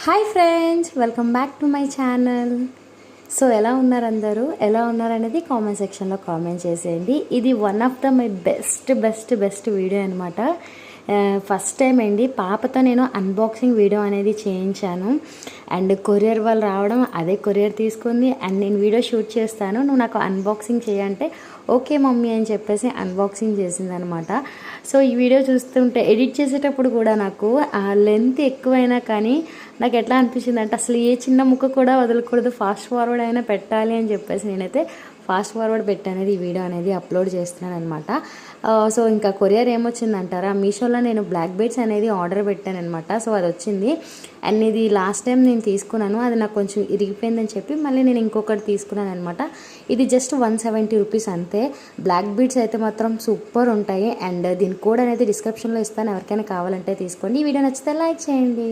Hi friends, welcome back to my channel. So ఎలా ఉన్నారు అందరూ? ఎలా ఉన్నారు అనేది కామెంట్ సెక్షన్లో కామెంట్ చేసేయండి. ఇది one of the my best video అనమాట. ఫస్ట్ టైం అండి పాపతో నేను అన్బాక్సింగ్ వీడియో అనేది చేయించాను. అండ్ కొరియర్ వాళ్ళు రావడం, అదే కొరియర్ తీసుకుంది అండ్ నేను వీడియో షూట్ చేస్తాను, నువ్వు నాకు అన్బాక్సింగ్ చేయంటే ఓకే మమ్మీ అని చెప్పేసి అన్బాక్సింగ్ చేసిందనమాట. సో ఈ వీడియో చూస్తుంటే ఎడిట్ చేసేటప్పుడు కూడా నాకు ఆ లెంత్ ఎక్కువైనా కానీ నాకు ఎట్లా అనిపించింది అంటే అసలు ఏ చిన్న ముక్క కూడా వదలకూడదు, ఫాస్ట్ ఫార్వర్డ్ అయినా పెట్టాలి అని చెప్పేసి నేనైతే ఫాస్ట్ ఫార్వర్డ్ పెట్టనేది ఈ వీడియో అనేది అప్లోడ్ చేస్తున్నాను అనమాట. సో ఇంకా కొరియర్ ఏమొచ్చిందంటారా, మీషోలో నేను బ్లాక్ బీడ్స్ అనేది ఆర్డర్ పెట్టాను అనమాట. సో అది వచ్చింది అండ్ ఇది లాస్ట్ టైం నేను తీసుకున్నాను, అది నాకు కొంచెం ఇరిగిపోయిందని చెప్పి మళ్ళీ నేను ఇంకొకటి తీసుకున్నాను అనమాట. ఇది జస్ట్ 170 రూపీస్ అంతే. బ్లాక్ బీడ్స్ అయితే మాత్రం సూపర్ ఉంటాయి అండ్ దీని కోడ్ అనేది డిస్క్రిప్షన్లో ఇస్తాను, ఎవరికైనా కావాలంటే తీసుకోండి. ఈ వీడియో నచ్చితే లైక్ చేయండి.